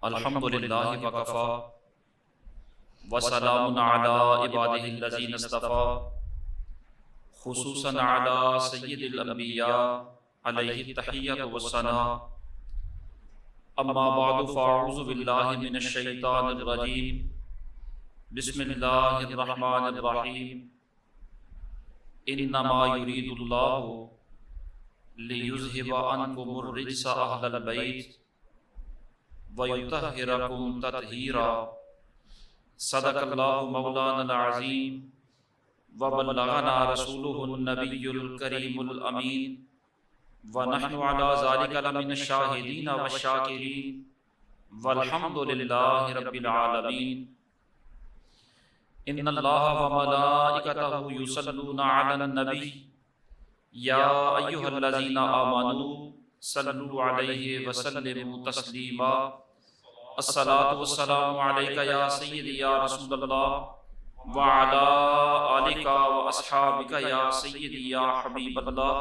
الحمد للہ وکفا وسلام علی عبادہ الذین اصطفیٰ خصوصاً علی سید الانبیاء علیہ التحیۃ والثناء اما بعد فاعوذ باللہ من الشیطان الرجیم بسم اللہ الرحمن الرحیم انما یرید اللہ لیذہب عنکم الرجس اہل البیت وَيُطَهِّرَكُمْ تَطْهِيرًا صدق اللہ مولانا العظیم وبلغنا رسولہ النبی الکریم الامین ونحن علی ذلک لمن الشاہدین والشاکرین والحمد للہ رب العالمین ان اللہ وملائکتہ یصلون علی النبی یا ایہا الذین آمنوا صلو علیہ وسلم تسلیما الصلاۃ والسلام علیک یا سیدی یا رسول اللہ وعلی آلک واصحابک یا سیدی یا حبیب اللہ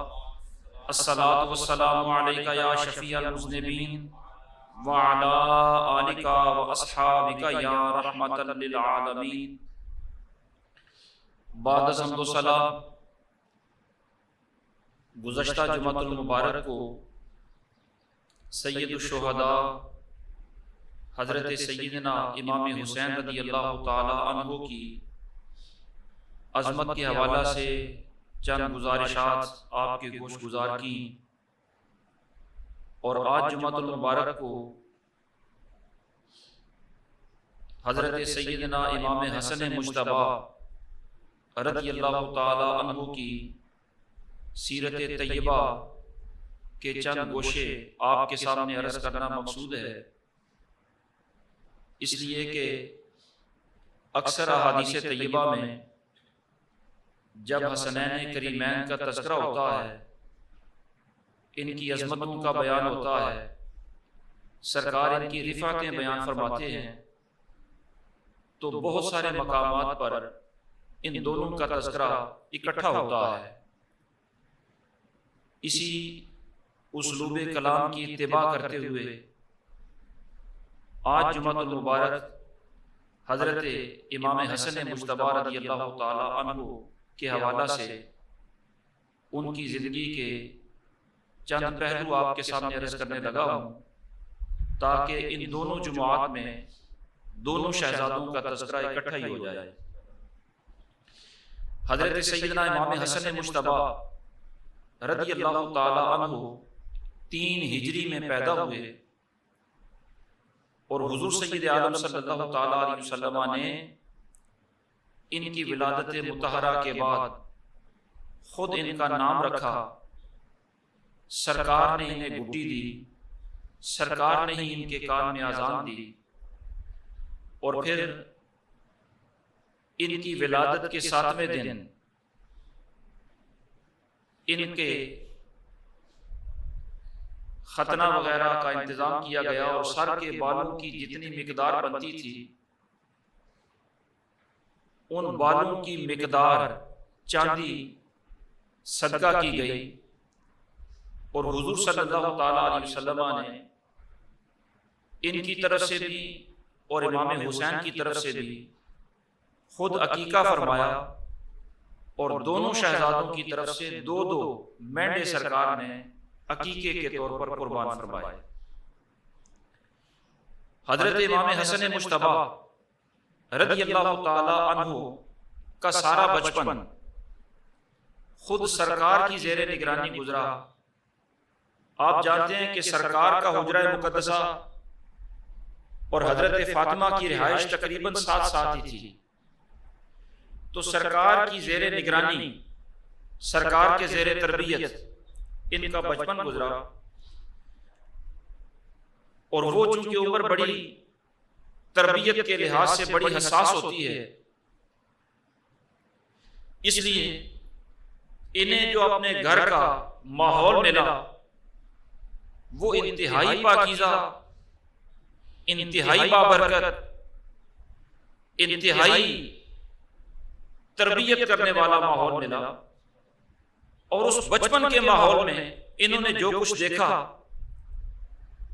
الصلاۃ والسلام علیک یا شفیع المذنبین وعلی آلک واصحابک یا رحمۃ للعالمین بعد از حمد و ثنا گزشتہ جمعۃ المبارک کو سید الشہداء حضرت سیدنا امام حسین رضی اللہ تعالی عنہ کی عظمت کے حوالہ سے چند گزارشات آپ کے گوش گزار کی، اور آج جمعۃ المبارک کو حضرت سیدنا امام حسن مجتبی رضی اللہ تعالی عنہ کی سیرت طیبہ کے چند گوشے آپ کے سامنے عرض کرنا مقصود ہے، اس لیے کہ اکثر احادیث طیبہ میں جب حسنین کریمین کا تذکرہ ہوتا ہے، ان کی عظمتوں کا بیان ہوتا ہے، سرکار ان کی رفعتیں بیان فرماتے ہیں، تو بہت سارے مقامات پر ان دونوں کا تذکرہ اکٹھا ہوتا ہے۔ اسی اسلوب کلام کی اتباع کرتے ہوئے آج جمعۃ المبارک حضرت امام حسن مجتبی رضی اللہ تعالی عنہ کے حوالہ سے ان کی زندگی کے چند پہلو آپ کے سامنے عرض کرنے لگا ہوں، تاکہ ان دونوں جمعات میں دونوں شہزادوں کا تذکرہ اکٹھا ہی ہو جائے۔ حضرت سیدنا امام حسن مجتبی رضی اللہ تعالی عنہ 3 ہجری میں پیدا ہوئے، اور حضور سید عالم صلی اللہ تعالی علیہ وسلم نے ان کی ولادت مطہرہ کے بعد خود ان کا نام رکھا، سرکار نے انہیں گھٹی دی، سرکار نے ہی ان کے کان میں اذان دی، اور پھر ان کی ولادت کے 7ویں دن ان کے ختنہ وغیرہ کا انتظام کیا گیا، اور سر کے بالوں کی جتنی مقدار بنتی تھی ان بالوں کی مقدار چاندی صدقہ کی گئی، اور حضور صلی اللہ تعالی علیہ وسلم نے ان کی طرف سے بھی اور امام حسین کی طرف سے بھی خود عقیقہ فرمایا، اور دونوں شہزادوں کی طرف سے 2 مینڈے سرکار نے عقیقے کے طور پر قربان فرمائے۔ حضرت امام حسن مجتبی رضی اللہ تعالی عنہ کا سارا بچپن خود سرکار کی زیر نگرانی گزرا۔ آپ جانتے ہیں کہ سرکار کا حجرہ مقدسہ اور حضرت فاطمہ کی رہائش تقریباً 7 ساتھ ہی تھی، تو سرکار کی زیر نگرانی، سرکار کے زیر تربیت ان کا بچپن گزرا، اور وہ چونکہ عمر بڑی تربیت کے لحاظ سے بڑی حساس ہوتی ہے، اس لیے انہیں جو اپنے گھر کا ماحول ملا وہ انتہائی پاکیزہ، انتہائی بابرکت، انتہائی تربیت کرنے والا ماحول ملا، اور اس بچپن کے ماحول میں انہوں نے جو کچھ دیکھا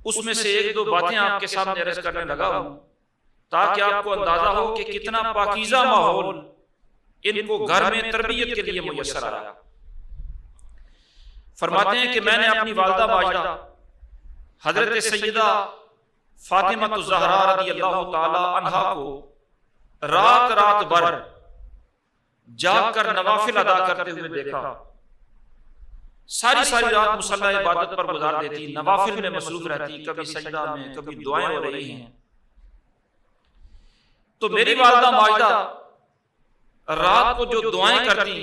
اس میں سے ایک دو باتیں آپ کے سامنے عرض کرنے لگا ہوں تاکہ آپ کو اندازہ ہو کہ کتنا پاکیزہ ماحول ان کو گھر میں تربیت کے لیے میسر آیا۔ فرماتے ہیں کہ میں نے اپنی والدہ ماجدہ حضرت سیدہ فاطمہ الزہرا رضی اللہ تعالی عنہا کو رات بھر جاگ کر نوافل ادا کرتے ہوئے دیکھا۔ ساری رات مصلی عبادت پر گزار دیتی، نوافل میں مصروف رہتی، کبھی سجدہ میں، کبھی دعائیں ہو رہی ہیں۔ تو میری والدہ ماجدہ رات کو جو دعائیں کرتی،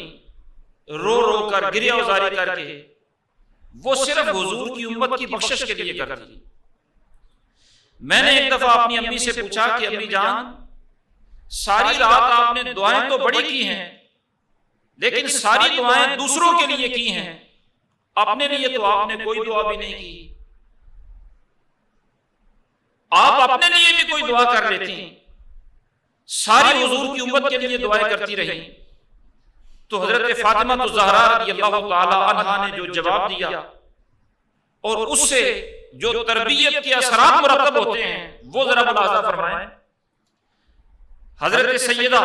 رو رو کر، گریہ وزاری کر کے، وہ صرف حضور کی امت کی بخشش کے لیے کرتی۔ میں نے ایک دفعہ اپنی امی سے پوچھا کہ امی جان، ساری رات آپ نے دعائیں تو بڑی کی ہیں، لیکن ساری دعائیں دوسروں کے لیے کی ہیں، اپنے لیے تو آپ نے کوئی دعا بھی نہیں کی۔ آپ اپنے لیے بھی کوئی دعا کر لیتی، ساری حضور کی امت کے لیے دعائیں کرتی رہی۔ تو حضرت فاطمہ الزہرا رضی اللہ تعالی عنہا نے جو جواب دیا اور اس سے جو تربیت کے اثرات مرتب ہوتے ہیں وہ ذرا ملاحظہ فرمائیں۔ حضرت سیدہ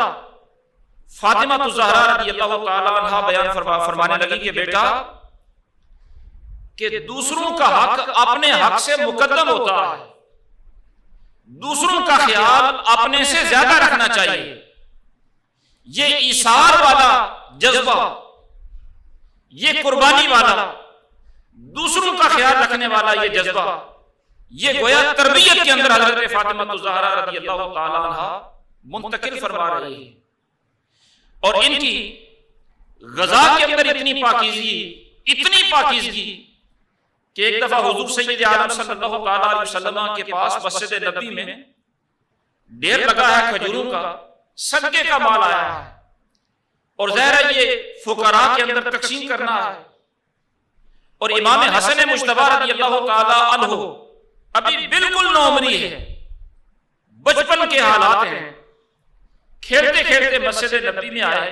فاطمہ الزہرا رضی اللہ تعالی عنہا بیان فرمانے لگی کہ بیٹا، کہ دوسروں کا حق اپنے حق سے مقدم ہوتا ہے، دوسروں کا خیال اپنے سے زیادہ رکھنا چاہیے۔ یہ ایثار والا جذبہ، یہ قربانی والا، دوسروں کا خیال رکھنے والا یہ جذبہ، یہ گویا تربیت کے اندر حضرت فاطمہ الزہرا رضی اللہ تعالی عنہا منتقل فرما رہی ہے۔ اور ان کی غذا کے اندر اتنی پاکیزگی کہ ایک دفعہ حضور سید عالم صلی اللہ تعالی علیہ وسلم کے پاس مسجد نبوی میں ڈھیر لگا ہے کھجوروں کا، صدقے کا مال آیا ہے، اور ظاہر ہے یہ فقراء کے اندر تقسیم کرنا ہے۔ اور امام حسن مجتبی رضی اللہ تعالی عنہ ابھی بالکل نوعمری ہے، بچپن کے حالات ہیں، کھیلتے کھیلتے مسجد نبوی میں آئے،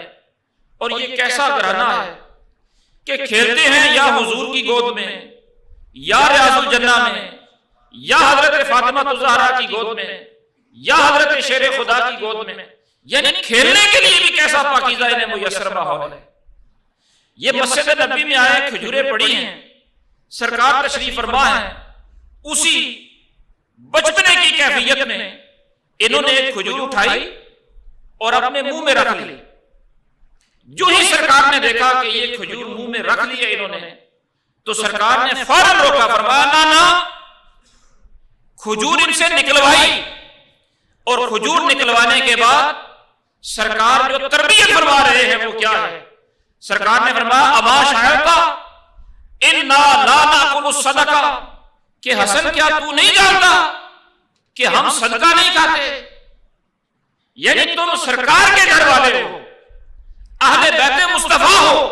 اور یہ کیسا گھرانہ ہے کہ کھیلتے ہیں یا حضور کی گود میں، یا ریاض الجنہ میں، یا حضرت فاطمہ الزہرا کی گود میں، یا حضرت شیر خدا کی گود میں، یعنی کھیلنے کے لیے بھی کیسا پاکیزہ انہیں میسر ماحول ہے۔ یہ مسجد نبوی میں آئے، کھجوریں پڑی ہیں، سرکار تشریف فرما ہے، اسی بچپنے کی کیفیت میں انہوں نے ایک کھجور اٹھائی اور اپنے منہ میں رکھ لی۔ جو ہی سرکار نے دیکھا کہ یہ کھجور منہ میں رکھ لیے انہوں نے، تو سرکار نے فوراً روکا، فرمایا نا، کھجور ان سے نکلوائی۔ اور کھجور نکلوانے کے بعد سرکار جو تربیت فرما رہے ہیں وہ کیا ہے؟ سرکار نے فرمایا اما شاعرتا انا لا ناکل الصدقہ، کہ حسن کیا تو نہیں جانتا کہ ہم صدقہ نہیں کھاتے؟ یعنی تم سرکار کے گھر والے ہو، اہل بیت مصطفیٰ ہو،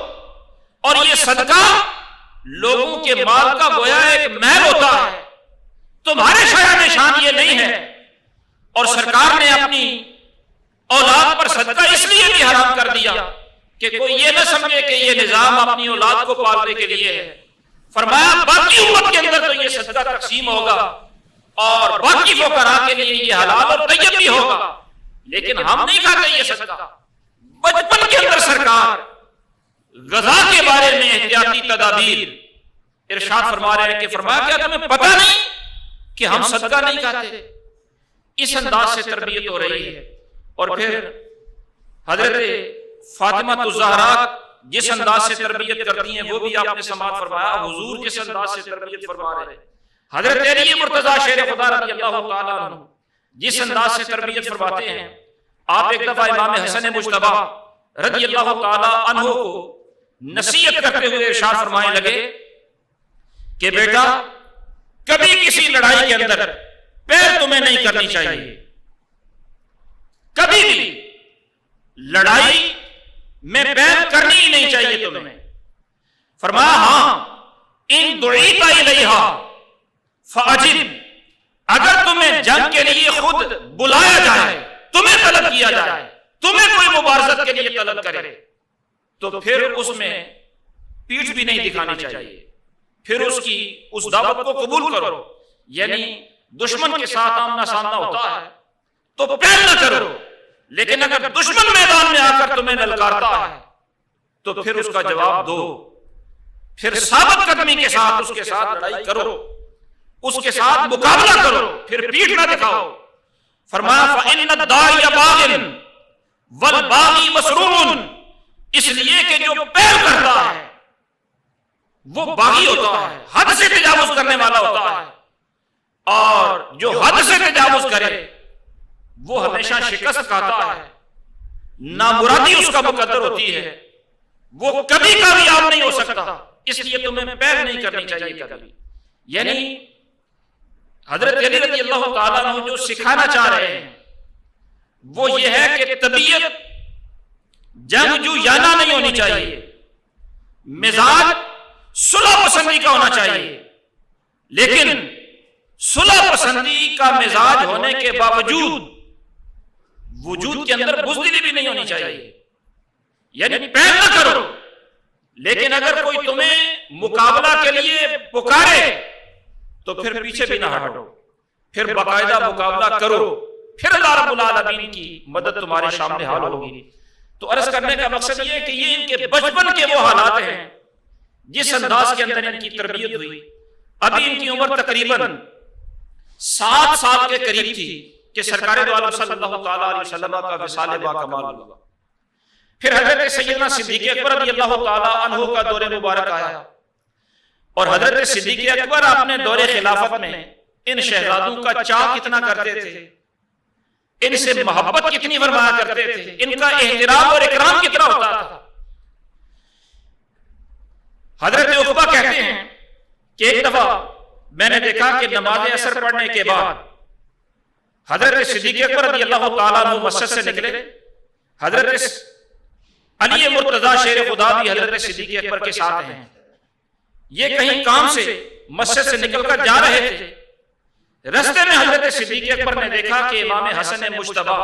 اور یہ صدقہ لوگوں کے مال کا گویا ایک محل ہوتا ہے، تمہارے شایان شان یہ نہیں ہے۔ اور سرکار نے اپنی اولاد پر صدقہ اس لیے بھی حرام کر دیا کہ کوئی یہ نہ سمجھے کہ یہ نظام اپنی اولاد کو پالنے کے لیے ہے۔ فرمایا باقی امت کے اندر تو یہ صدقہ تقسیم ہوگا اور باقی فقراء کے لیے یہ حلال اور طیب بھی ہوگا، لیکن ہم نہیں کھاتے یہ صدقہ۔ بچپن کے اندر سرکار غذا کے بارے میں احتیاطی تدابیر ارشاد فرما رہے ہیں کہ فرمایا کیا تمہیں پتہ نہیں کہ ہم صدقہ نہیں کھاتے؟ اس انداز سے تربیت ہو رہی ہے۔ اور پھر حضرت فاطمہ الزہرا جس انداز سے تربیت کرتی ہیں وہ بھی آپ نے سماعت فرمایا، حضور جس انداز سے تربیت فرما رہے ہیں، حضرت علی مرتضیٰ شیر خدا رضی اللہ تعالیٰ عنہ جس انداز سے تربیت فرماتے ہیں۔ آپ ایک دفعہ امام حسن مجتبی رضی اللہ تعالیٰ عنہ کو نصیحت کرتے ہوئے ارشاد فرمانے لگے کہ بیٹا، کبھی کسی لڑائی کے اندر پیر تمہیں نہیں کرنی چاہیے، کبھی بھی لڑائی میں پیر کرنی ہی نہیں چاہیے تمہیں۔ فرمایا ہاں ان دعیت الیہا فاجب، اگر تمہیں جنگ کے لیے خود بلایا جائے، تمہیں طلب کیا جائے، تمہیں کوئی مبارزت کے لیے طلب کرے، تو پھر اس میں پیٹھ بھی نہیں دکھانی چاہیے، پھر اس دعوت کو قبول کرو، یعنی دشمن کے ساتھ آمنا سامنا ہوتا ہے تو پہل نہ کرو، لیکن اگر دشمن میدان میں آ کر تمہیں للکارتا ہے تو پھر اس کا جواب دو، پھر ثابت قدمی کے ساتھ اس کے ساتھ لڑائی کرو، اس کے ساتھ مقابلہ کرو، پھر پیٹھ نہ دکھاؤ۔ فرمایا فَإِنَّ الدَّاعِيَ بَاغٍ وَالْبَاغِي مَسْرُورٌ، اس لیے کہ جو پہل کرتا ہے وہ باغی ہوتا ہے، حد سے تجاوز کرنے والا ہوتا ہے، اور جو حد سے تجاوز کرے وہ ہمیشہ شکست کھاتا ہے، نامرادی اس کا مقدر ہوتی ہے، وہ کبھی کامیاب نہیں ہو سکتا، اس لیے تمہیں پہل نہیں کرنی چاہیے کبھی۔ یعنی حضرت علی رضی اللہ تعالیٰ عنہ جو سکھانا چاہ رہے ہیں وہ یہ ہے کہ طبیعت جنگجو یانہ نہیں ہونی چاہیے، مزاج صلح پسندی کا ہونا چاہیے، لیکن صلح پسندی کا مزاج ہونے کے باوجود وجود کے اندر بزدلی بھی نہیں ہونی چاہیے، یعنی پہل نہ کرو، لیکن اگر کوئی تمہیں مقابلہ کے لیے پکارے تو پھر پیچھے بھی نہ ہٹو، پھر باقاعدہ مقابلہ کرو، پھر اللہ رب العالمین کی مدد تمہارے سامنے حال ہوگی۔ تو عرض کرنے کا مقصد یہ ہے کہ یہ ان کے بچپن کے وہ حالات ہیں جس انداز کے اندر ان کی تربیت ہوئی۔ ابھی ان کی عمر تقریباً 7 سال کے قریب تھی کہ سرکار دو عالم صلی اللہ تعالیٰ علیہ وسلم کا وصال با کمال ہوا۔ پھر حضرت سیدنا صدیق اکبر رضی اللہ تعالیٰ عنہ کا دور مبارک آیا، اور حضرت صدیق اکبر اپنے دور خلافت میں ان شہزادوں کا چاہ کتنا کرتے تھے، ان سے محبت کتنی فرمایا کرتے تھے، ان کا احترام اور اکرام کتنا ہوتا تھا۔ حضرت عقبہ کہتے ہیں کہ ایک دفعہ میں نے دیکھا کہ نماز عصر پڑھنے کے بعد حضرت صدیق اکبر رضی اللہ تعالیٰ عنہ مسجد سے نکلے، حضرت علی مرتضیٰ شیر خدا بھی حضرت صدیق اکبر کے ساتھ ہیں، یہ کہیں کام سے مسجد سے نکل کر جا رہے تھے، رستے میں حضرت صدیق اکبر نے دیکھا کہ امام حسن مجتبی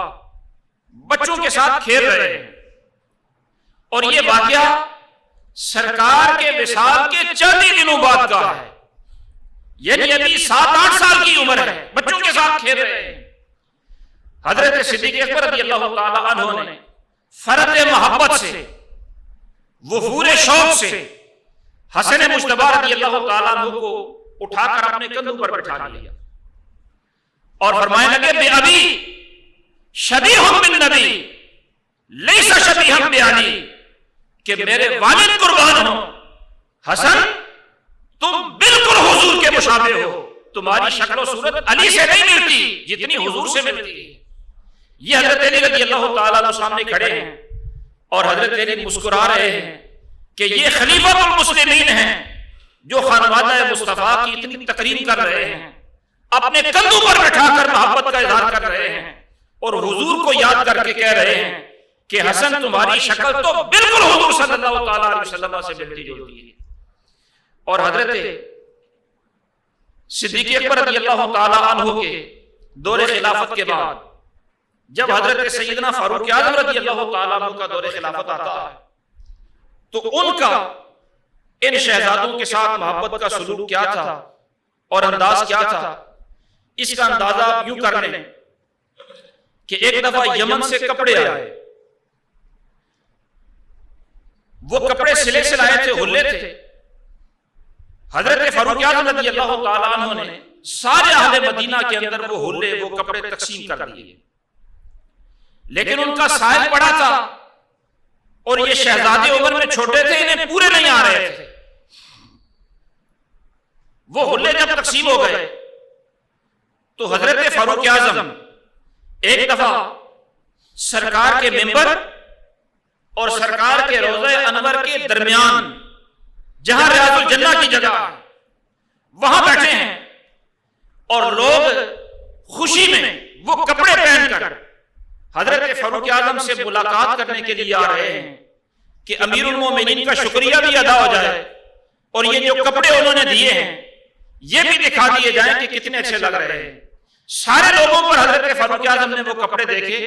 بچوں کے ساتھ کھیل رہے ہیں، اور یہ واقعہ سرکار کے وصال کے چند ہی دنوں بعد کا ہے، یعنی ابھی 7-8 سال کی عمر ہے، بچوں کے ساتھ کھیل رہے ہیں۔ حضرت صدیق اکبر رضی اللہ تعالیٰ عنہ نے فرط محبت سے، وفور شوق سے حسن مجتبی رضی اللہ تعالیٰ عنہ کو اٹھا کر اپنے کندھوں پر بٹھا لیا اور فرمانے لگے بے ابی شبیہ بالنبی لیس شبیہ بعلی، کہ میرے والد قربان ہو، حسن تم بالکل حضور کے مشابہ ہو، تمہاری شکل و صورت علی سے نہیں ملتی جتنی حضور سے ملتی ہے۔ یہ حضرت علی رضی اللہ تعالیٰ عنہ سامنے کھڑے ہیں اور حضرت علی مسکرا رہے ہیں کہ یہ خلیفہ المسلمین ہیں جو خانوادہ مصطفیٰ کی اتنی تقریم کر رہے ہیں، اپنے کندھوں پر بٹھا کر محبت کا اظہار کر رہے ہیں، اور حضور کو یاد کر کے کہہ رہے ہیں کہ حسن تمہاری شکل تو بالکل حضور صلی اللہ تعالیٰ علیہ وسلم سے ملتی جلتی ہے۔ اور حضرت صدیق اکبر رضی اللہ تعالیٰ عنہ کے دور خلافت کے بعد جب حضرت سیدنا فاروق اعظم رضی اللہ تعالیٰ عنہ کا دور خلافت آتا ہے تو ان کا ان شہزادوں کے ساتھ محبت کا سلوک کیا تھا اور انداز کیا تھا، اس کا اندازہ آپ یوں کر لیں کہ ایک دفعہ یمن سے کپڑے آئے، وہ کپڑے سلے سلائے تھے، ہلے تھے، حضرت فاروق اعظم رضی اللہ تعالیٰ عنہ نے سارے اہل مدینہ کے اندر وہ ہلے وہ کپڑے تقسیم کر دیے، لیکن ان کا سائز بڑا تھا اور یہ شہزادے عمر میں چھوٹے تھے، انہیں پورے نہیں آ رہے تھے۔ وہ ہلے جب تقسیم ہو گئے تو حضرت فاروق اعظم ایک دفعہ سرکار کے منبر اور سرکار کے روضہ انور کے درمیان جہاں ریاض الجنہ کی جگہ وہاں بیٹھے ہیں، اور لوگ خوشی میں وہ کپڑے پہن کر حضرت فاروق اعظم سے ملاقات کرنے کے لیے آ رہے ہیں کہ امیر المومنین کا شکریہ بھی ادا ہو جائے اور یہ جو کپڑے انہوں نے دیے ہیں یہ بھی دکھا دیے جائیں کہ کتنے اچھے لگ رہے ہیں۔ سارے لوگوں پر حضرت فاروق اعظم نے وہ کپڑے دیکھے،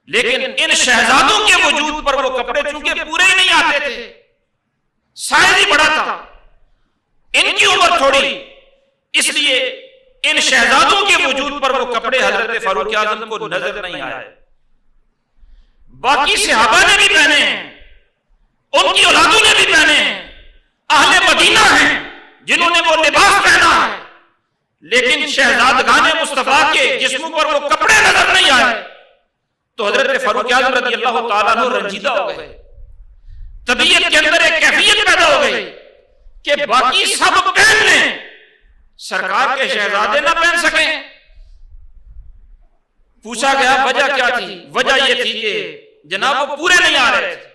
لیکن ان شہزادوں کے وجود پر وہ کپڑے چونکہ پورے ہی نہیں آتے تھے، سائز ہی بڑا تھا، ان کی عمر تھوڑی، اس لیے ان شہزادوں کے وجود پر وہ کپڑے حضرت فاروق اعظم کو نظر نہیں آئے. باقی صحابہ نے بھی پہنے ہیں, ان کی اولادوں نے بھی پہنے ہیں, اہل مدینہ ہیں جنہوں نے وہ لباس پہنا ہے, لیکن شہزادگان مصطفیٰ کے جسموں پر وہ کپڑے نظر نہیں آئے. تو حضرت فاروق اعظم رضی اللہ تعالیٰ عنہ رنجیدہ ہو گئے, طبیعت کے اندر ایک کیفیت پیدا ہو گئی کہ باقی سب پہن لیں, سرکار کے شہزادے نہ پہن سکیں. پوچھا گیا وجہ کیا تھی؟ وجہ یہ تھی کہ جناب وہ پورے نہیں آ رہے تھے.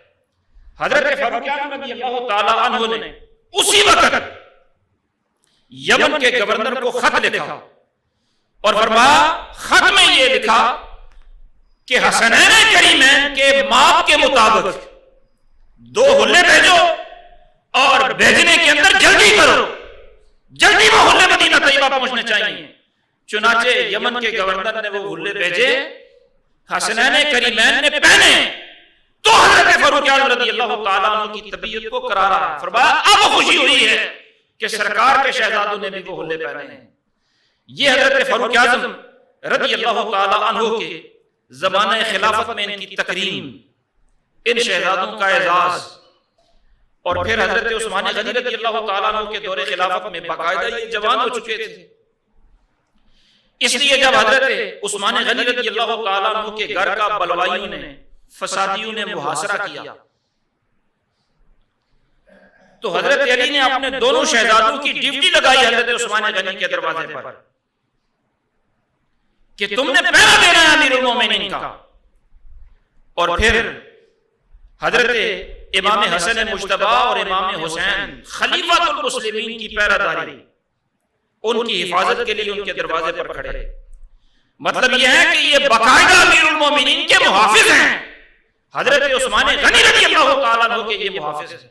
حضرت فاروق اعظم رضی اللہ تعالیٰ عنہ نے اسی وقت یمن کے گورنر کو خط لکھا اور فرمایا, خط میں یہ لکھا کہ حسنین کریمین کے ماپ کے مطابق 2 حلے بھیجو اور بھیجنے کے اندر جلدی کرو, جلدی وہ حلے مدینہ طیبہ پہنچنے چاہیے. چنانچہ یمن کے گورنر نے وہ حلے بھیجے, حسنین کریمین نے پہنے تو حضرت فاروق اعظم رضی اللہ تعالیٰ عنہ کی طبیعت کو قرارا. فرمایا اب خوشی ہوئی ہے کہ سرکار کے شہزادوں نے بھی وہ حلے پہنے ہیں. یہ حضرت فاروق اعظم رضی اللہ تعالیٰ عنہ کے زمانہ خلافت میں ان کی تکریم, ان شہزادوں کا اعزاز, اور پھر حضرت عثمان غنی رضی اللہ تعالیٰ عنہ کے دور خلافت میں باقاعدہ یہ جوان ہو چکے تھے. اس لیے جب حضرت عثمان غنی رضی اللہ تعالیٰ عنہ کے گھر کا بلوائیوں نے, فسادیوں نے محاصرہ کیا تو حضرت علی نے اپنے دونوں شہزادوں کی ڈیوٹی لگائی حضرت عثمان غنی کے دروازے پر کہ تم نے پہلا دینا ہے امیر المومنین کا. اور پھر حضرت امام حسن مجتبی اور امام حسین خلیفۃ المسلمین کی پہراداری, ان کی حفاظت کے لیے ان کے دروازے پر کھڑے. مطلب یہ ہے کہ یہ باقاعدہ امیر المومنین کے محافظ ہیں, حضرت عثمان غنی رضی اللہ تعالیٰ عنہ کے یہ محافظ ہیں.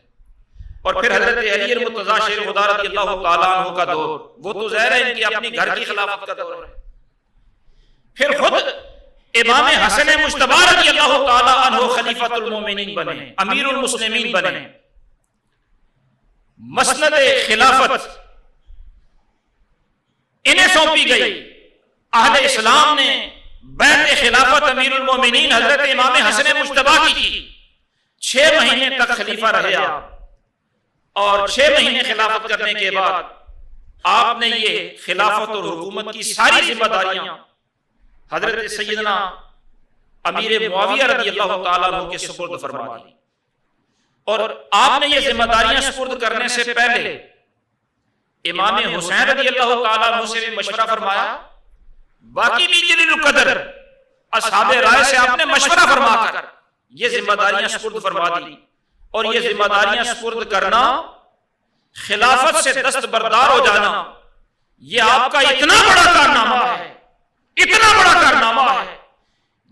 اور پھر حضرت علی المرتضیٰ شیر خدا رضی اللہ تعالیٰ عنہ کا دور, وہ تو ظاہر ہے ان کی اپنی گھر کی خلافت کا دور ہے. پھر خود امام حسن مجتبی رضی اللہ تعالیٰ عنہ خلیفۃ المومنین بنے, امیر المسلمین بنے. مسند خلافت انہیں سونپی گئی. اہل اسلام نے بیعت خلافت امیر المومنین حضرت امام حسن مجتبی کی تھی. 6 مہینے تک خلیفہ رہے آپ, اور 6 مہینے خلافت کرنے کے بعد آپ نے یہ خلافت اور حکومت کی ساری ذمہ داریاں حضرت سیدنا امیر معاویہ رضی اللہ تعالیٰ عنہ کے سپرد فرما دی. اور آپ نے یہ ذمہ داریاں سپرد کرنے سے پہلے امام حسین رضی اللہ تعالیٰ عنہ سے بھی مشورہ فرمایا. باقی بھی جلیل القدر اصحاب رائے سے آپ نے مشورہ فرما کر یہ ذمہ داریاں سپرد فرما دی. اور یہ ذمہ داریاں سپرد کرنا, خلافت سے دستبردار ہو جانا, یہ آپ کا اتنا بڑا کارنامہ ہے, اتنا بڑا کارنامہ ہے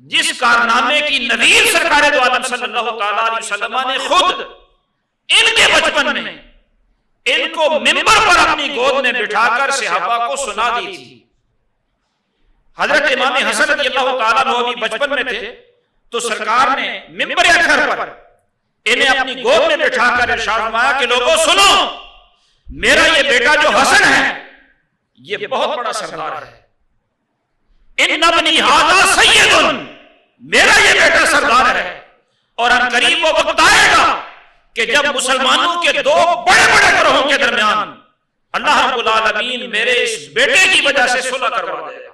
جس کارنامے کی نوید سرکار دو عالم صلی اللہ تعالیٰ علیہ وسلم نے خود ان کے بچپن میں ان کو ممبر پر اپنی گود میں بٹھا کر صحابہ کو سنا دی تھی. حضرت امام حسن رضی اللہ تعالیٰ عنہ بھی بچپن میں تھے تو سرکار نے ممبر اکھر پر انہیں اپنی گود میں بٹھا کر ارشاد فرمایا کہ لوگوں سنو, میرا یہ بیٹا جو حسن ہے یہ بہت بڑا سردار ہے. ان ابنی ھذا سید, میرا یہ بیٹا سردار ہے. اور ان قریب وہ وقت آئے گا کہ جب مسلمانوں کے 2 بڑے بڑے گروہوں کے درمیان اللہ رب العالمین میرے اس بیٹے کی وجہ سے صلح کروا دے گا,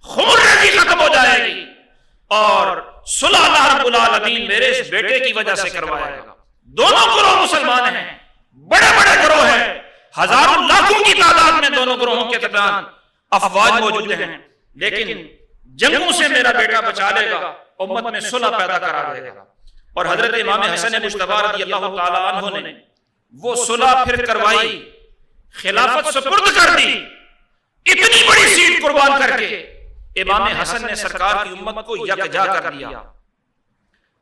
خون ریزی ختم ہو جائے گی, اور صلح اللہ رب العالمین میرے اس بیٹے کی وجہ سے کروائے گا. دونوں گروہ مسلمان ہیں, بڑے بڑے گروہ ہیں, ہزاروں لاکھوں کی تعداد میں دونوں گروہوں کے درمیان افواج موجود ہیں, لیکن جنگوں سے میرا بیٹا بچا لے گا, امت میں صلح پیدا کرا دے گا. اور حضرت امام حسن مجتبی رضی اللہ تعالیٰ عنہ نے وہ صلح پھر کروائی, خلافت سپرد کر دی. اتنی بڑی سیٹ قربان کر کے امام حسن نے سرکار کی امت کو یکجا کر دیا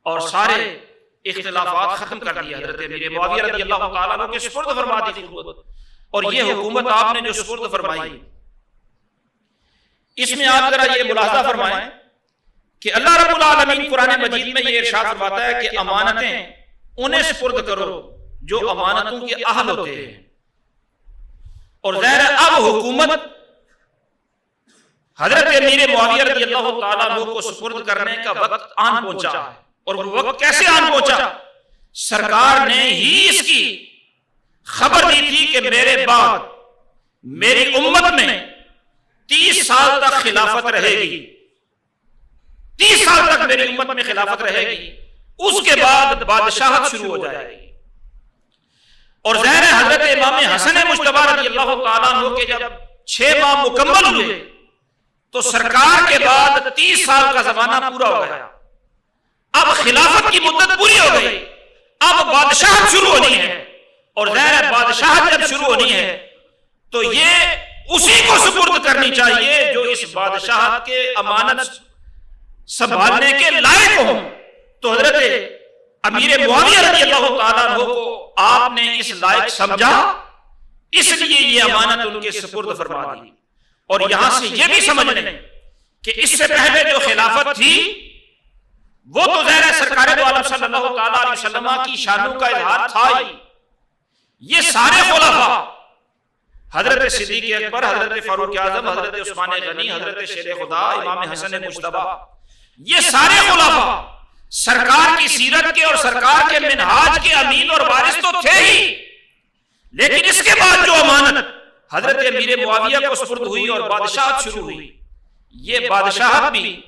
اور سارے اختلافات ختم کر دیا. حضرت امیر معاویہ رضی اللہ تعالیٰ عنہ کے سپرد فرما دی تھی. اور یہ حکومت آپ نے جو سپرد فرمائی, اس میں آپ ذرا یہ ملاحظہ فرمائیں کہ اللہ رب العالمین قرآن مجید میں یہ ارشاد فرماتا ہے کہ امانتیں انہیں سپرد کرو جو امانتوں کے اہل ہوتے ہیں. اور ظاہر اب حکومت حضرت امیر معاویہ رضی اللہ تعالیٰ عنہ کو سپرد کرنے کا وقت آن پہنچا ہے. اور وہ وقت کیسے آن پہنچا؟ سرکار نے ہی اس کی خبر دی تھی کہ میرے بعد میری امت میں 30 سال تک خلافت رہے گی، 30 سال تک میری امت میں خلافت رہے گی، اس کے بعد بادشاہت شروع ہو جائے گی. اور ظاہر ہے حضرت امام حسن مجتبی رضی اللہ تعالیٰ عنہ کے جب 6 ماہ مکمل ہوئے تو سرکار کے بعد 30 سال کا زمانہ پورا ہو گیا. اب خلافت کی مدت پوری ہو گئی، اب بادشاہت شروع ہونی ہے. اور ظاہر ہے بادشاہت جب شروع ہونی ہے تو یہ اسی کو سپرد کرنی چاہیے جو اس بادشاہت کے امانت سنبھالنے کے لائق ہوں. تو حضرت امیر معاویہ رضی اللہ تعالیٰ عنہ کو آپ نے اس لائق سمجھا، اس لیے یہ امانت ان کے سپرد فرما دی. اور یہاں سے یہ بھی سمجھ لیں کہ اس سے پہلے جو خلافت تھی وہ تو ظاہر سرکار دو عالم صلی اللہ تعالیٰ علیہ وسلم کی شانوں کا اظہار تھا ہی. یہ سارے خلفاء، حضرت صدیق اکبر، حضرت فاروق اعظم، حضرت عثمان غنی، حضرت شیر خدا، امام حسن مجتبی، یہ سارے خلفاء سرکار کی سیرت کے اور سرکار کے منہاج کے امین اور وارث تو تھے ہی. لیکن اس کے بعد جو امانت حضرت امیر معاویہ کو سپرد ہوئی اور بادشاہت شروع ہوئی، یہ بادشاہت بھی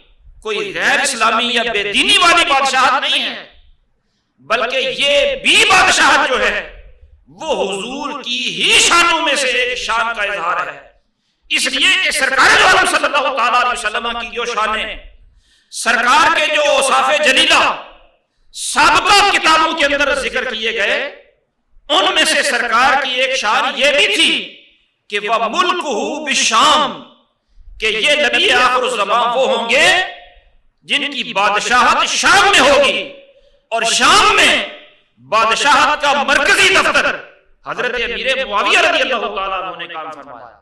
کوئی غیر اسلامی یا بے دینی والی بادشاہت نہیں ہے، بلکہ یہ بھی بادشاہت جو ہے وہ حضور کی ہی شانوں میں سے ایک شان کا اظہار ہے. اس لیے کہ سرکار دو عالم صلی اللہ تعالیٰ علیہ وسلم کی جو شانیں سرکار کے جو اوصاف جلیلہ سابقہ کتابوں کے اندر ذکر کیے گئے، ان میں سے سرکار کی ایک شان یہ بھی تھی کہ وَمُلْكُهُ بِالشَّامِ، کہ یہ نبی آخر الزمان وہ ہوں گے جن کی بادشاہت شام میں ہوگی. اور شام میں بادشاہت کا مرکزی دفتر حضرت امیر معاویہ رضی اللہ تعالیٰ عنہ نے کام فرمایا.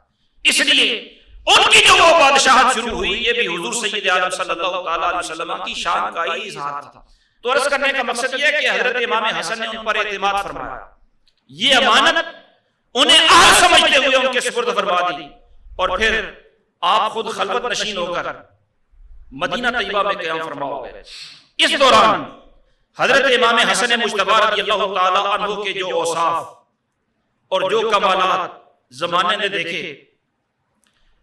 اس لیے ان کی جو وہ بادشاہت شروع ہوئی یہ بھی حضور سید عالم صلی اللہ تعالیٰ علیہ وسلم کی شان کا ہی اظہار تھا. تو عرض کرنے کا مقصد یہ ہے کہ حضرت امام حسن نے ان پر اعتماد فرمایا، یہ امانت انہیں اہل سمجھتے ہوئے ان کے سپرد فرما دی. اور پھر آپ خود خلوت نشین ہو کر مدینہ طیبہ میں قیام فرما ہو گئے. اس دوران حضرت امام حسن مجتبی رضی اللہ تعالیٰ عنہ کے جو اوصاف اور جو کمالات زمانے نے دیکھے،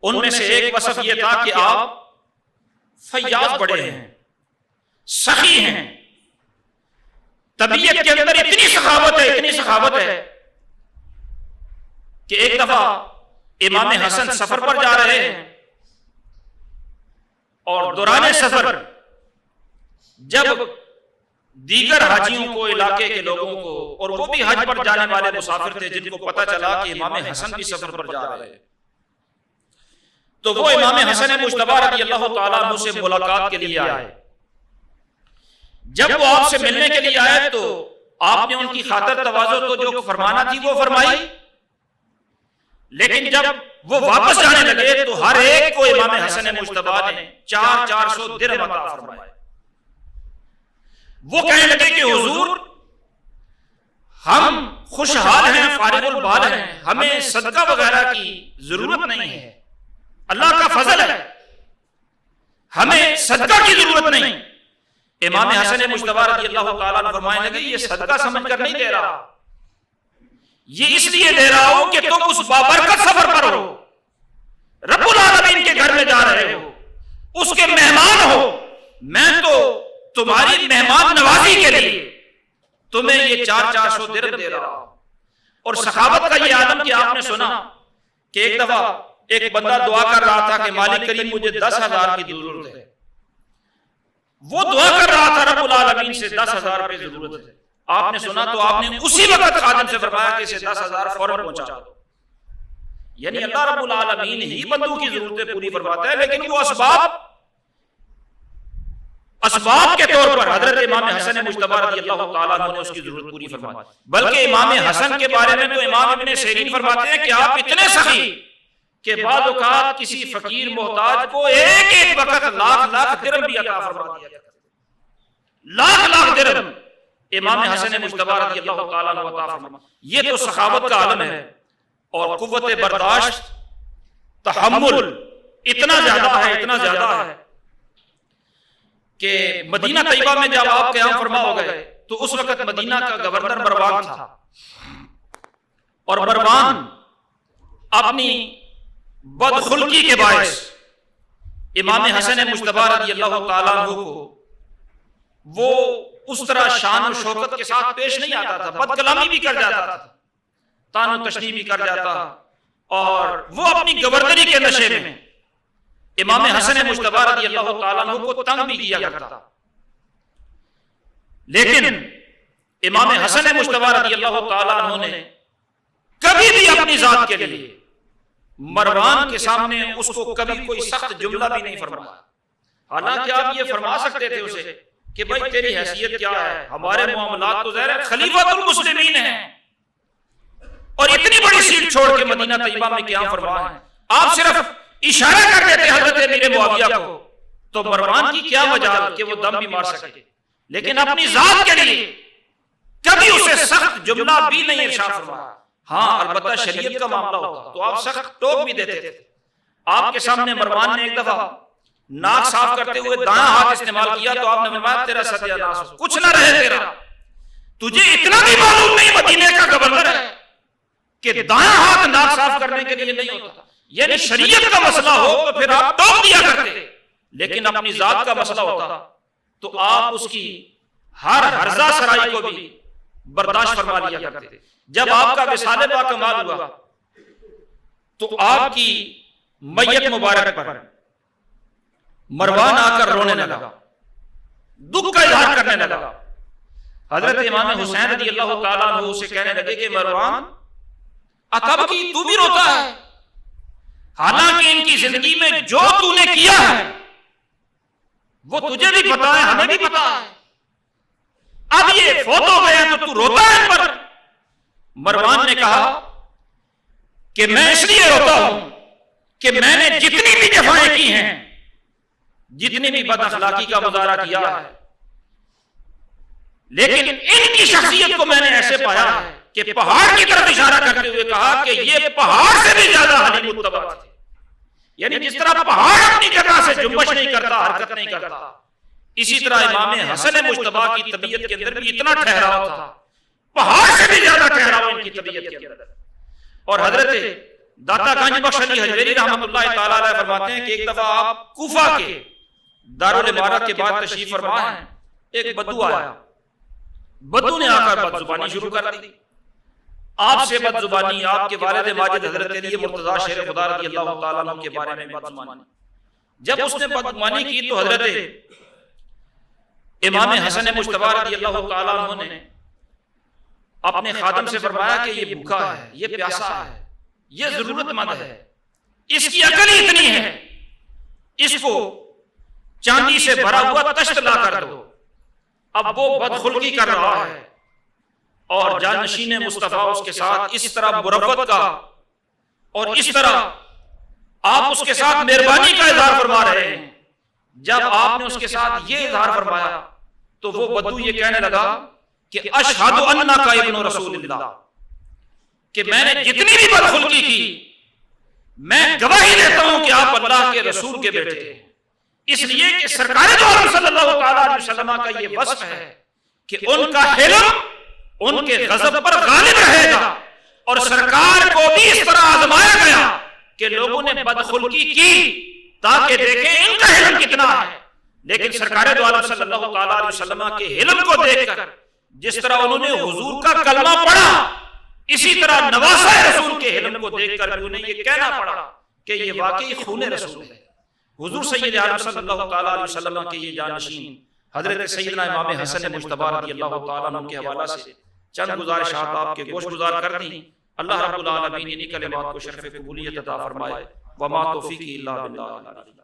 ان میں سے ایک وصف یہ تھا کہ آپ فیاض بڑے ہیں، سخی ہیں، طبیعت کے اندر اتنی سخاوت ہے کہ ایک دفعہ امام حسن سفر پر جا رہے ہیں اور دوران سفر جب دیگر حاجیوں کو، علاقے کے لوگوں کو، اور وہ بھی حج پر جانے والے مسافر تھے جن کو پتہ چلا کہ امام حسن بھی سفر پر جا رہے ہیں، تو وہ امام حسن مجتبی رضی اللہ تعالیٰ عنہ سے ملاقات کے لیے آئے. جب وہ آپ سے ملنے کے لیے آئے تو آپ نے ان کی خاطر تواضع تو جو فرمانا تھی وہ فرمائی، لیکن جب وہ واپس جانے لگے تو ہر ایک کو امام حسن مجتبی نے 400 درہم عطا فرمائے. وہ کہنے لگے کہ حضور ہم خوشحال ہیں، فارغ البال ہیں، ہمیں صدقہ وغیرہ کی ضرورت نہیں ہے، اللہ کا فضل ہے، ہمیں صدقہ کی ضرورت نہیں. امام حسن مجتبی رضی اللہ تعالیٰ عنہ فرمانے لگے یہ صدقہ سمجھ کر نہیں دے رہا، یہ اس لیے دے رہا ہوں کہ تم اس بابرکت سفر پر ہو، رب العالمین کے گھر میں جا رہے ہو، اس کے مہمان ہو، میں تو تمہاری مہمان نوازی کے لیے تمہیں یہ 400 درہم دے رہا ہوں. اور سخاوت کا یہ عالم کہ آپ نے سنا کہ ایک دفعہ ایک بندہ دعا کر رہا تھا کہ مالک کریم مجھے 10,000 کی ضرورت ہے. وہ دعا کر رہا تھا رب العالمین سے 10,000 روپے ضرورت ہے. آپ نے سنا تو آپ نے اسی وقت خادم سے فرمایا کہ اسے 10,000 فوراً پہنچا دو. یعنی اللہ رب العالمین ہی بندوں کی ضرورتیں پوری فرماتا ہے، لیکن وہ اسباب کے طور پر حضرت امام حسن مجتبی رضی اللہ تعالیٰ عنہ نے اس کی ضرورت پوری فرمائی. بلکہ امام حسن کے بارے میں تو امام ابن سیرین فرماتے ہیں کہ آپ اتنے سخی کہ بعض اوقات کسی فقیر محتاج کو ایک وقت لاکھ درہم بھی عطا فرما دیا جاتا ہے، لاکھ درہم امام حسن مجتبی رضی اللہ تعالیٰ عنہ عطا فرما. یہ تو سخاوت کا عالم ہے. اور قوت برداشت، تحمل، اتنا زیادہ ہے کہ مدینہ طیبہ میں جب آپ قیام فرما ہو گئے تو اس وقت مدینہ کا گورنر مروان تھا، اور مروان اپنی بدخلقی کے باعث امام حسن مجتبی رضی اللہ تعالیٰ عنہ کو وہ اس طرح شان و شوکت کے ساتھ پیش نہیں آتا تھا، بد کلامی بھی کر جاتا تھا، طعن و تشنیع بھی کر جاتا، اور وہ اپنی گورنری کے نشے میں امام حسن مجتبی رضی اللہ تعالیٰ عنہ کو تنگ بھی کیا کرتا۔ لیکن امام حسن مجتبی رضی اللہ تعالیٰ عنہ نے کبھی بھی اپنی ذات کے لیے مروان کے سامنے اس کو کبھی کوئی سخت جملہ بھی نہیں فرمایا۔ حالانکہ آپ یہ فرما سکتے تھے اسے کہ بھائی تیری حیثیت کیا ہے، ہمارے معاملات تو ظاہر ہے خلیفۃ المسلمین ہیں اور اتنی بڑی سیٹ چھوڑ کے مدینہ طیبہ میں قیام فرما ہے، آپ صرف اشارہ کر دیتے حضرت امیر معاویہ کو تو مروان کی کیا مجال کہ وہ دم بھی مار سکے، لیکن اپنی ذات کے لیے کبھی اسے سخت جملہ بھی نہیں ارشاد فرمایا۔ ہاں البتہ شریعت کا معاملہ ہوتا تو آپ سخت ٹوک بھی دیتے تھے۔ آپ کے سامنے مروان نے ایک دفعہ ناک صاف کرتے ہوئے دایاں ہاتھ استعمال کیا تو آپ نے فرمایا تیرا ستیہ ناس ہو، کچھ نہ رہے تیرا، تجھے اتنا بھی معلوم نہیں مدینے کا گورنر ہے کہ دایاں ہاتھ ناک صاف کرنے کے لیے نہیں ہوتا، یعنی شریعت کا مسئلہ ہو تو پھر آپ ٹوک دیا کرتے، لیکن اپنی ذات کا مسئلہ ہوتا تو آپ اس کی ہر ہرزہ سرائی کو بھی برداشت فرما لیا کرتے تھے۔ جب آپ کا وصال باکمال ہوا تو آپ کی میت مبارک پر مروان آ کر رونے لگا، دکھ کا اظہار کرنے لگا۔ حضرت امام حسین رضی اللہ تعالیٰ عنہ سے کہنے لگے کہ مروان کب کی تو بھی روتا ہے، حالانکہ ان کی زندگی میں جو تو نے کیا ہے وہ تجھے بھی پتا ہے، ہمیں بھی پتا ہے، اب یہ فوت ہو گئے تو تو روتا ہے ان پر۔ مروان نے کہا کہ میں اس لیے روتا ہوں کہ میں نے جتنی بھی جفائیں کی ہیں، جتنی بھی بد اخلاقی کا مظاہرہ کیا ہے، لیکن ان کی شخصیت کو میں نے ایسے پایا ہے کہ پہاڑ کی طرف اشارہ کرتے ہوئے کہا کہ یہ پہاڑ سے بھی زیادہ حلیم متبع تھے، یعنی جس طرح پہاڑ اپنی جگہ سے جنبش نہیں کرتا، حرکت نہیں کرتا، اسی طرح امام حسن مجتبی کی طبیعت کے اندر بھی اتنا ٹھہراؤ تھا، پہاڑ سے بھی زیادہ ٹھہراؤ ان کی طبیعت کے اندر۔ اور حضرت داتا گنج بخش علی حجویری رحمۃ اللہ تعالی علیہ فرماتے ہیں کہ ایک دفعہ آپ کوفہ کے دارالامارت کے بعد تشریف فرما ہیں، ایک بدو آیا، بدو نے آ کر بد زبانی شروع کر دی، آپ سے بد زبانی، آپ کے والد ماجد حضرت علی مرتضیٰ شیر خدا رضی اللہ تعالیٰ عنہ کے بارے میں بد زبانی۔ جب اس نے بد زبانی کی تو حضرت امام حسن مجتبی رضی اللہ تعالیٰ عنہ نے اپنے خادم سے فرمایا کہ یہ بھوکا ہے، یہ پیاسا ہے، یہ ضرورت مند ہے، اس کی عقل ہی اتنی ہے، اس کو چاندی سے بھرا ہوا تشت لا کر دو۔ اب وہ بدخلقی کر رہا ہے اور جانشین مصطفیٰ اس کے ساتھ اس طرح مروت کا اور اس طرح آپ اس کے ساتھ مہربانی کا اظہار فرما رہے ہیں۔ جب آپ نے اس کے ساتھ یہ اظہار فرمایا تو وہ بدو یہ کہنے لگا کہ اشہد انک ابن رسول اللہ، کہ میں نے جتنی بھی بدخلقی کی میں گواہی دیتا ہوں کہ آپ اللہ کے رسول کے بیٹے ہیں، اس لیے کہ سرکار دو عالم صلی اللہ تعالیٰ علیہ وسلم کا یہ وصف ہے کہ ان کا حلم ان کے غضب پر غالب رہے گا، اور سرکار کو بھی اس طرح آزمایا گیا کہ لوگوں نے بدخلقی کی تاکہ دیکھیں ان کا حلم کتنا ہے، لیکن سرکار دو عالم صلی اللہ تعالیٰ علیہ وسلم کے حلم کو دیکھ کر جس طرح انہوں نے حضور کا کلمہ پڑھا، اسی طرح نواسہ رسول کے حلم کو دیکھ کر انہیں یہ کہنا پڑا کہ یہ واقعی خون رسول ہے۔ حضور سید عالم صلی اللہ تعالیٰ علیہ وسلم کے یہ جانشین حضرت سیدنا امام حسن مجتبی رضی اللہ تعالیٰ عنہ کے حوالہ سے چند گزارشات آپ کے گوش گزار کر دیں۔ اللہ رب العالمین انہی کلمات کو شرف قبولیت عطا فرمائے۔ وما توفیقی الا باللہ۔